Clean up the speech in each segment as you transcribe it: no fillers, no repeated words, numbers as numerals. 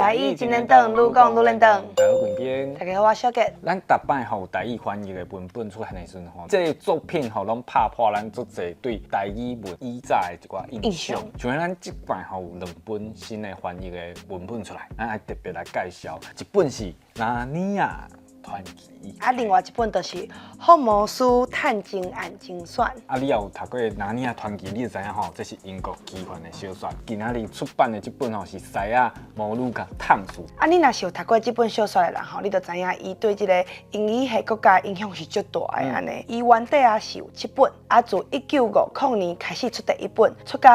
台语真能懂，愈讲愈能懂。大家好，quyền邊。大家好，我小杰。咱逐擺吼台語翻譯的文本出現的時陣吼，這個作品吼攏打破咱足濟對台語文以早的一寡印象。像咱即擺吼有兩本新的翻譯的文本出來，咱愛特別來介紹。一本是《納尼亞傳奇》，另外一本就是《福摩斯探金案精選》。你也有讀過《納尼亞傳奇》，你就知影吼，這是英國奇幻的小說。今仔日出版的這本吼是西亞摩魯甲燙書。你若是有讀過這本小說的人吼，你就知影伊對這個英語系國家影響是足大的安尼。伊原底是有7本，自1950年開始出第一本，出到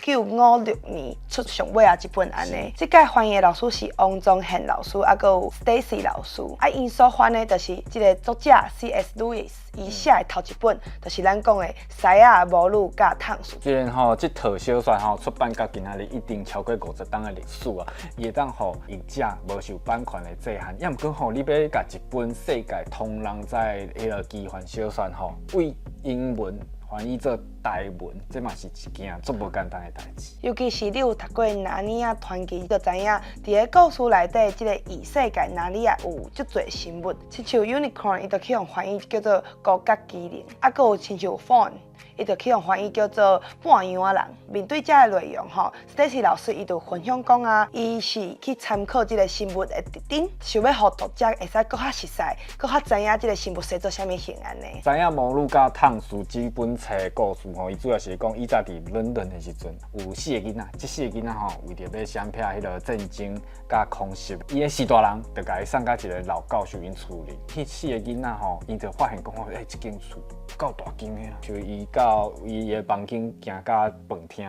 1956年出上尾一本安尼。這屆翻譯的老師是王宗憲老師，還有 Stacy 老師。因所翻的就是這個作者 C.S. Lewis。伊寫的頭一本，就是咱講的《西亞摩魯甲燙書》。既然吼，這套小說吼出版到今仔日已經超過50檔的歷史啊，伊會當互譯者無受版權的制限。也毋過吼，你要甲一本世界通人知迄個奇幻小說吼，為英文翻譯做台文，這嘛是一件足無簡單的代志。尤其是你有讀過《納尼亞傳奇》，你就知影，佇個故事內底，這個異世界納尼亞有足多生物，親像 Unicorn，伊就去用翻譯叫做高角機靈，還有親像 Fawn，伊就去用翻譯叫做半羊仔人。面對這個內容吼 ，Stacy 老師伊就分享講伊是去參考這個生物的特點，想要互讀者會使更較熟悉，更較知影這個生物生做啥物形安尼。知影摩魯甲燙書這本冊的故事吼，伊主要是講以早佇倫敦的時陣，有4個囡仔，這4個囡仔吼為着要閃避迄個戰爭甲空襲，伊個4大人就甲伊送到一個老教授因厝裡。迄4個囡仔吼，伊就發現講這間厝夠大間的啦，就伊到伊個房間行到飯廳。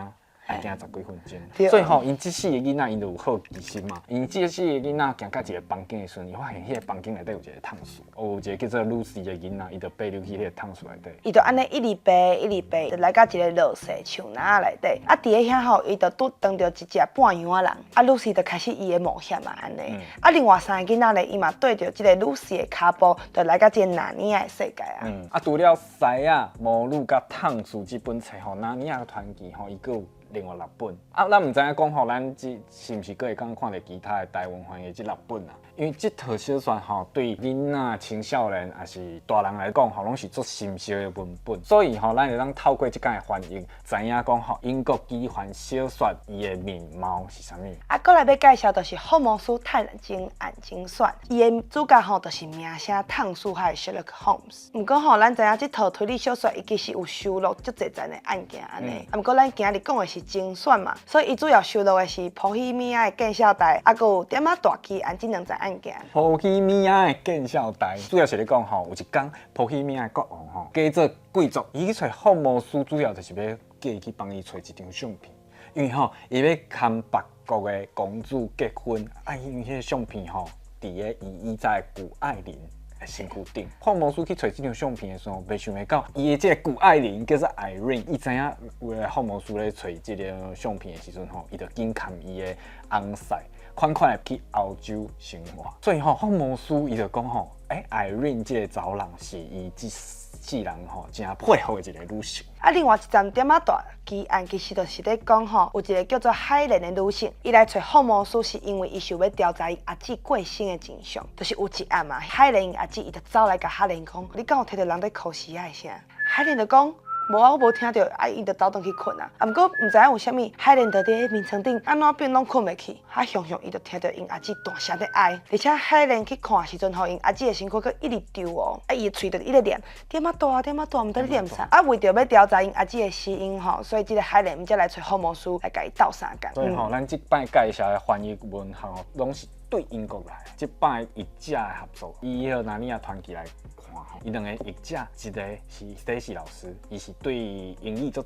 要行10幾分鐘，所以吼，因這4個囡仔，因就有好奇心嘛。因這4個囡仔行到一個房間的時陣，伊發現迄個房間內底有一個燙書，有一個叫做 Lucy 的囡仔，伊就爬入去迄個燙書內底。伊就安尼一直爬，就來到一個落雪樹林內底。佇個遐吼，伊就遇到一隻半羊仔人。Lucy 就開始伊的冒險嘛，安尼。另外3個囡仔咧，伊嘛對着這個 Lucy 的腳步，就來到這個納尼亞的世界啊。除了西亞摩魯甲燙書這本冊吼，納尼亞傳奇吼，伊閣有另外6本咱唔知影講吼，咱這是毋是閣會講看到其他的台灣翻譯這6本啊？因為這套小說吼，對囡仔、青少年還是大人來講吼，攏是足深熟的文本，所以吼，咱會當透過這間的翻譯，知影講吼，英國奇幻小說伊的面貌是啥物。過來要介紹就是《福摩斯探金案精選》，伊的主角吼就是名聲燙書還是 Sherlock Holmes。不過吼，咱知影這套推理小說伊其實有收錄足濟層的案件安尼。不過咱今日講的是精選嘛，所以伊主要收錄的是波希米亞的見笑台，還有點仔大奇案這2件案件。波希米亞的見笑台，主要是咧講吼，有一天波希米亞國王吼，假做貴族，伊去找福摩斯，主要就是要叫伊去幫伊找一張相片，因為吼，伊要跟別國的公主結婚，因為迄個相片吼，佇個伊以前的古愛玲的身軀頂。福摩斯去找這張相片的時候，袂想袂到，伊的這個古愛玲叫做 Irene， 伊知影為了福摩斯咧找這個相片的時陣吼，伊就緊牽伊的翁婿。款款的去歐洲生活，所以吼，福摩斯伊就講吼，Irene 這個查人是伊這世人吼真配合的一個女性。另外一站點仔大奇案，其實就是咧講吼，有一個叫做海蓮的女性，伊來找福摩斯是因為伊想要調查伊阿姊過身的真相，就是有一暗嘛，海蓮阿姊伊就走來甲海蓮講，你敢有聽到人在哭死啊聲？海蓮就講。無我無聽到，伊就走轉去困啊。毋過毋知影有啥物，海蓮就佇眠床頂，安怎變攏困袂去。想伊就聽到因阿姊大聲在哀，而且海蓮去看時陣，互因阿姊的身軀閣一直抖哦，伊的喙就一直念，點仔大，點仔大，毋知你念啥。為着要調查因阿姊的死因吼，所以這個海蓮毋才來找福摩斯來甲伊鬥相共。所以吼，咱這擺介紹的翻譯文學攏是對英國來，這擺譯者的合作，以迄個納尼亞傳奇來看吼，伊2個譯者，一個是 Stacy 老師，伊是對英語足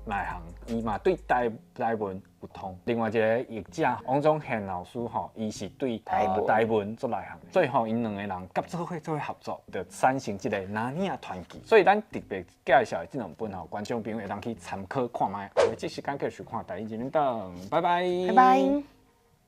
內行，伊嘛對台文有通。另外一個譯者王宗憲老師吼，伊是對台文足內行，所以吼，因2個人合作做合作，就產生這個納尼亞傳奇。所以咱特別介紹的這2本吼，觀眾朋友會當去參考看覓。後日這時間繼續看台語真能懂，拜拜。拜拜。